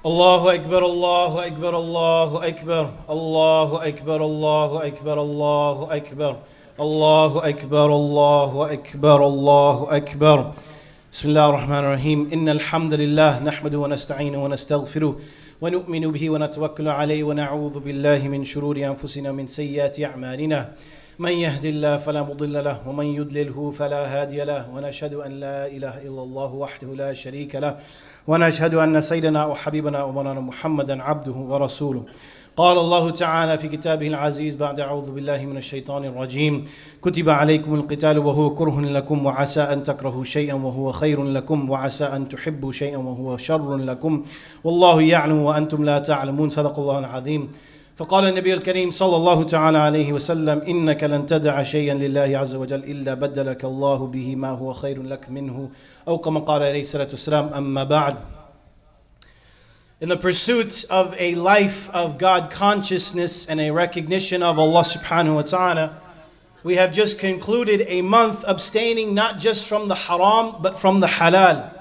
الله أكبر الله أكبر الله أكبر الله أكبر الله أكبر الله أكبر الله أكبر الله أكبر الله أكبر بسم الله الرحمن الرحيم إن الحمد لله نحمده ونستعينه ونستغفره ونؤمن به ونتوكل عليه ونعوذ بالله من شرور أنفسنا ومن سيئات أعمالنا من يهد الله فلا مضل له ومن يضلله فلا هادي له ونشهد أن لا إله إلا الله وحده لا شريك له ونشهد أن سيدنا وحبيبنا ومولانا محمدا عبده ورسوله قال الله تعالى في كتابه العزيز بعد أعوذ بالله من الشيطان الرجيم كتب عليكم القتال وهو كره لكم وعسى أن تكرهوا شيئا وهو خير لكم وعسى أن تحبوا شيئا وهو شر لكم والله يعلم وأنتم لا تعلمون صدق الله العظيم فقال النبي الكريم صلى الله تعالى عليه وسلم إنك لن تدع شيئا لله عز وجل إلا بدلك الله به ما هو خير لك منه أو كما قال عليه الصلاة والسلام أما بعد. In the pursuit of a life of God consciousness and a recognition of Allah subhanahu wa ta'ala, we have just concluded a month abstaining not just from the haram but from the halal.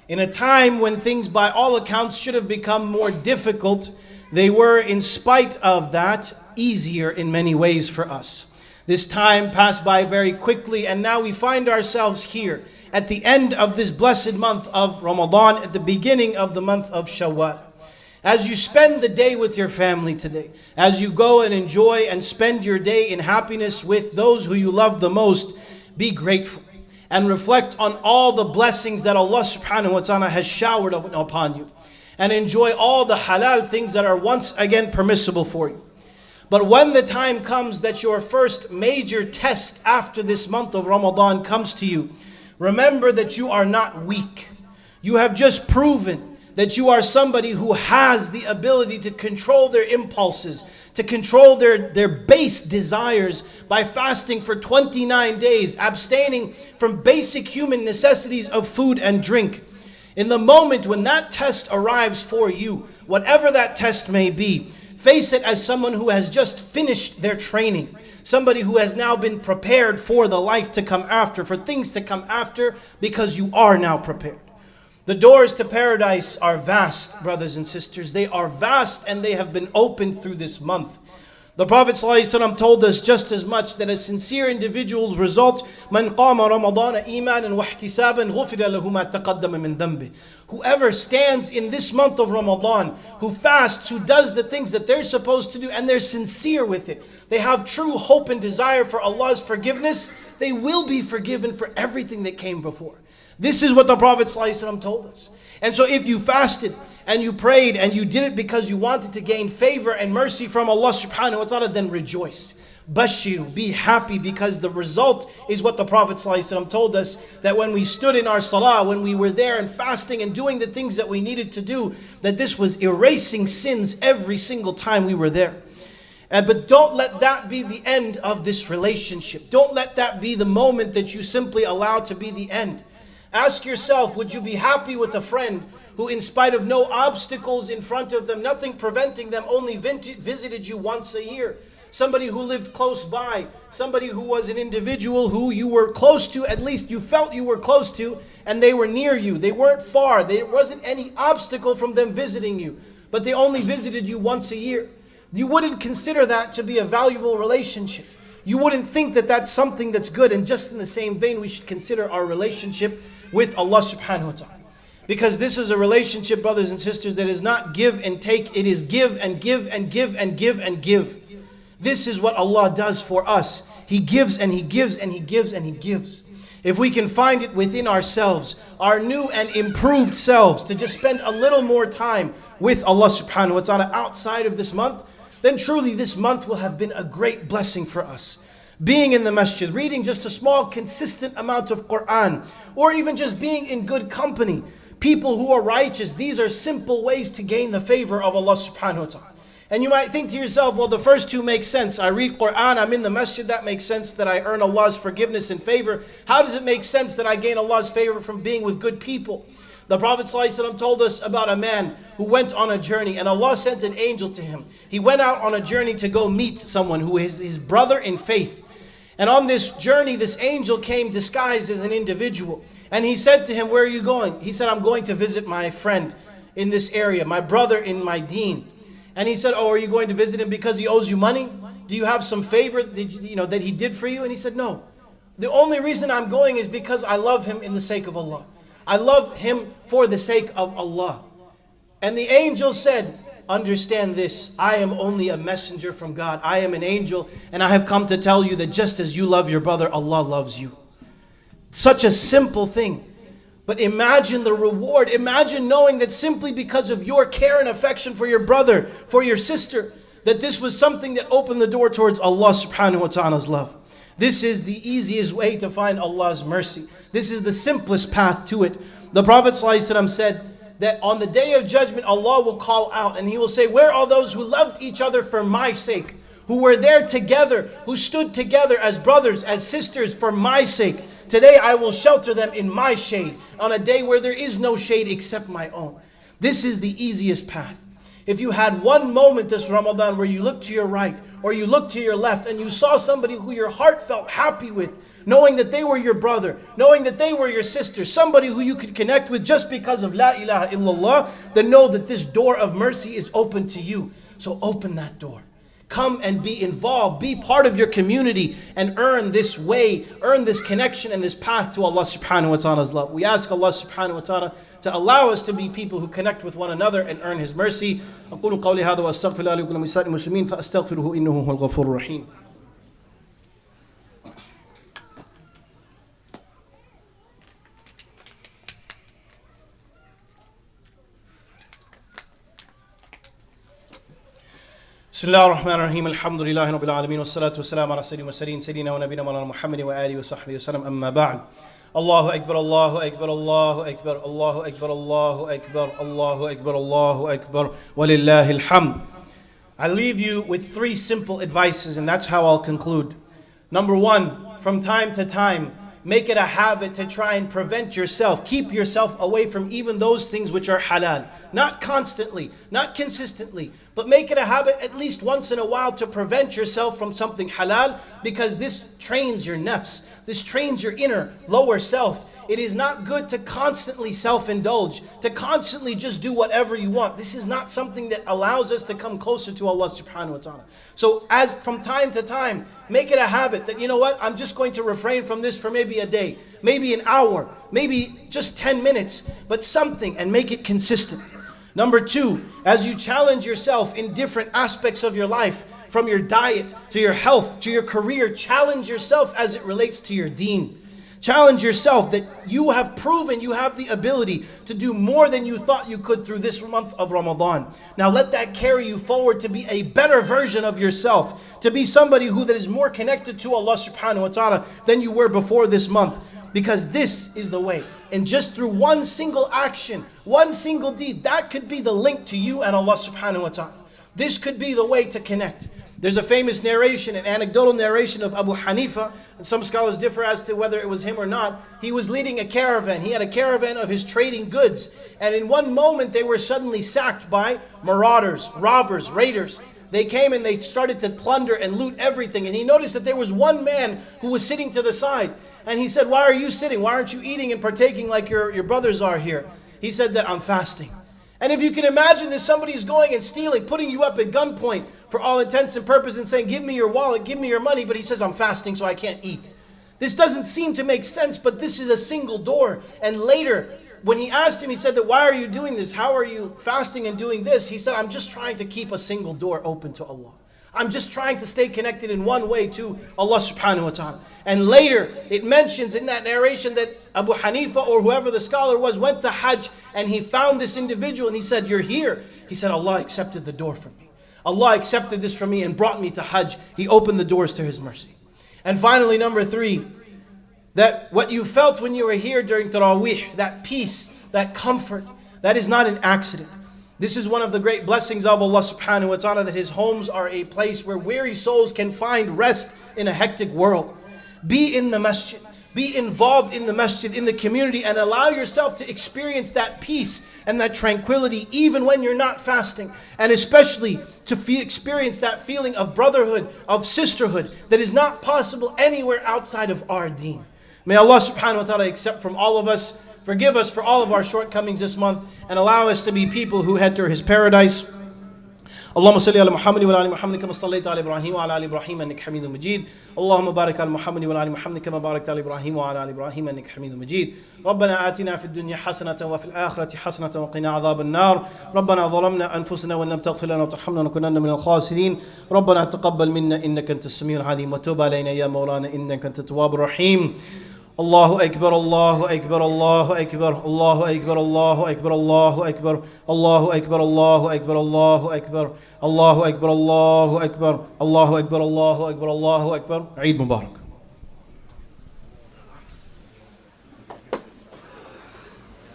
In a time when things by all accounts should have become more difficult, they were, in spite of that, easier in many ways for us. This time passed by very quickly, and now we find ourselves here at the end of this blessed month of Ramadan, at the beginning of the month of Shawwal. As you spend the day with your family today, as you go and enjoy and spend your day in happiness with those who you love the most, be grateful and reflect on all the blessings that Allah subhanahu wa ta'ala has showered upon you. And enjoy all the halal things that are once again permissible for you. But when the time comes that your first major test after this month of Ramadan comes to you, remember that you are not weak. You have just proven that you are somebody who has the ability to control their impulses, to control their base desires by fasting for 29 days, abstaining from basic human necessities of food and drink. In the moment when that test arrives for you, whatever that test may be, face it as someone who has just finished their training. Somebody who has now been prepared for the life to come after, for things to come after, because you are now prepared. The doors to paradise are vast, brothers and sisters. They are vast and they have been opened through this month. The Prophet ﷺ told us just as much that a sincere individual's result, مَنْ قَامَ رَمَضَانَ إِيمَانًا وَاحْتِسَابًا غُفِرَ لَهُ مَا تَقَدَّمَ مِنْ ذَنْبِهِ. Whoever stands in this month of Ramadan, who fasts, who does the things that they're supposed to do, and they're sincere with it, they have true hope and desire for Allah's forgiveness, they will be forgiven for everything that came before. This is what the Prophet ﷺ told us. And so if you fasted and you prayed and you did it because you wanted to gain favor and mercy from Allah subhanahu wa ta'ala, then rejoice. Bashiru, be happy, because the result is what the Prophet ﷺ told us, that when we stood in our salah, when we were there and fasting and doing the things that we needed to do, that this was erasing sins every single time we were there. But don't let that be the end of this relationship. Don't let that be the moment that you simply allow to be the end. Ask yourself, would you be happy with a friend who, in spite of no obstacles in front of them, nothing preventing them, only visited you once a year? Somebody who lived close by, somebody who was an individual who you were close to, at least you felt you were close to, and they were near you. They weren't far. There wasn't any obstacle from them visiting you, but they only visited you once a year. You wouldn't consider that to be a valuable relationship. You wouldn't think that that's something that's good. And just in the same vein, we should consider our relationship with Allah subhanahu wa ta'ala. Because this is a relationship, brothers and sisters, that is not give and take. It is give and give and give and give and give. This is what Allah does for us. He gives and He gives and He gives and He gives. If we can find it within ourselves, our new and improved selves, to just spend a little more time with Allah subhanahu wa ta'ala outside of this month, then truly this month will have been a great blessing for us. Being in the masjid, reading just a small consistent amount of Quran, or even just being in good company, people who are righteous, these are simple ways to gain the favor of Allah subhanahu wa ta'ala. And you might think to yourself, well, the first two make sense. I read Quran, I'm in the masjid, that makes sense that I earn Allah's forgiveness and favor. How does it make sense that I gain Allah's favor from being with good people? The Prophet ﷺ told us about a man who went on a journey, and Allah sent an angel to him. He went out on a journey to go meet someone who is his brother in faith. And on this journey, this angel came disguised as an individual. And he said to him, where are you going? He said, I'm going to visit my friend in this area, my brother in my deen. And he said, oh, are you going to visit him because he owes you money? Do you have some favor that he did for you? And he said, no. The only reason I'm going is because I love him in the sake of Allah. I love him for the sake of Allah. And the angel said, understand this, I am only a messenger from God. I am an angel, and I have come to tell you that just as you love your brother, Allah loves you. Such a simple thing. But imagine the reward. Imagine knowing that simply because of your care and affection for your brother, for your sister, that this was something that opened the door towards Allah subhanahu wa ta'ala's love. This is the easiest way to find Allah's mercy. This is the simplest path to it. The Prophet ﷺ said that on the day of judgment, Allah will call out and He will say, where are those who loved each other for my sake? Who were there together, who stood together as brothers, as sisters for my sake? Today I will shelter them in my shade on a day where there is no shade except my own. This is the easiest path. If you had one moment this Ramadan where you looked to your right or you looked to your left and you saw somebody who your heart felt happy with, knowing that they were your brother, knowing that they were your sister, somebody who you could connect with just because of La ilaha illallah, then know that this door of mercy is open to you. So open that door. Come and be involved, be part of your community and earn this way, earn this connection and this path to Allah subhanahu wa ta'ala's love. We ask Allah subhanahu wa ta'ala to allow us to be people who connect with one another and earn His mercy. أقول قولي هذا وأستغفر الله لي ولكم ولسائر المسلمين فأستغفره إنه هو الغفور الرحيم. بسم الله الرحمن الرحيم الحمد لله رب العالمين والصلاة والسلام على سيدنا المرسلين سيدنا ونبينا مولانا محمد وآله وصحبه وسلم أما بعد. الله أكبر الله أكبر الله أكبر الله أكبر الله أكبر الله أكبر الله أكبر ولله الحمد. I leave you with 3 simple advices, and that's how I'll conclude. Number 1, from time to time, make it a habit to try and prevent yourself, keep yourself away from even those things which are halal. Not constantly, not consistently, but make it a habit at least once in a while to prevent yourself from something halal, because this trains your nafs, this trains your inner lower self. It is not good to constantly self-indulge, to constantly just do whatever you want. This is not something that allows us to come closer to Allah subhanahu wa ta'ala. So as from time to time, make it a habit that, you know what, I'm just going to refrain from this for maybe a day, maybe an hour, maybe just 10 minutes, but something, and make it consistent. Number 2, as you challenge yourself in different aspects of your life, from your diet to your health to your career, challenge yourself as it relates to your deen. Challenge yourself that you have proven you have the ability to do more than you thought you could through this month of Ramadan. Now let that carry you forward to be a better version of yourself, to be somebody that is more connected to Allah subhanahu wa ta'ala than you were before this month. Because this is the way. And just through one single action, one single deed, that could be the link to you and Allah subhanahu wa ta'ala. This could be the way to connect. There's a famous narration, an anecdotal narration of Abu Hanifa, and some scholars differ as to whether it was him or not. He was leading a caravan. He had a caravan of his trading goods. And in one moment, they were suddenly sacked by marauders, robbers, raiders. They came and they started to plunder and loot everything. And he noticed that there was one man who was sitting to the side. And he said, why are you sitting? Why aren't you eating and partaking like your brothers are here? He said that I'm fasting. And if you can imagine this, somebody is going and stealing, putting you up at gunpoint for all intents and purposes and saying, give me your wallet, give me your money. But he says, I'm fasting, so I can't eat. This doesn't seem to make sense, but this is a single door. And later, when he asked him, he said that, why are you doing this? How are you fasting and doing this? He said, I'm just trying to keep a single door open to Allah. I'm just trying to stay connected in one way to Allah subhanahu wa ta'ala. And later, it mentions in that narration that Abu Hanifa or whoever the scholar was went to Hajj and he found this individual and he said, you're here. He said, Allah accepted the door from me. Allah accepted this from me and brought me to Hajj. He opened the doors to His mercy. And finally, number 3, that what you felt when you were here during Taraweeh, that peace, that comfort, that is not an accident. This is one of the great blessings of Allah subhanahu wa ta'ala, that His homes are a place where weary souls can find rest in a hectic world. Be in the masjid. Be involved in the masjid, in the community, and allow yourself to experience that peace and that tranquility even when you're not fasting. And especially to experience that feeling of brotherhood, of sisterhood that is not possible anywhere outside of our deen. May Allah subhanahu wa ta'ala accept from all of us Forgive us for all of our shortcomings this month and allow us to be people who enter His paradise. اللهم صل على محمد وعلى ال محمد كما صليت على ابراهيم وعلى ال ابراهيم انك حميد مجيد. اللهم بارك على محمد وعلى ال محمد كما باركت على ابراهيم وعلى ال ابراهيم انك حميد مجيد. ربنا آتنا في الدنيا حسنة وفي الآخرة حسنة وقنا عذاب النار. ربنا ظلمنا أنفسنا وإن لم تغفر لنا وترحمنا لنكونن من الخاسرين. ربنا تقبل منا إنك أنت السميع العليم وتوب علينا يا مولانا إنك أنت التواب الرحيم. الله أكبر الله أكبر الله أكبر الله أكبر الله أكبر الله أكبر الله أكبر الله أكبر الله أكبر الله أكبر الله أكبر الله أكبر الله أكبر الله أكبر. عيد مبارك.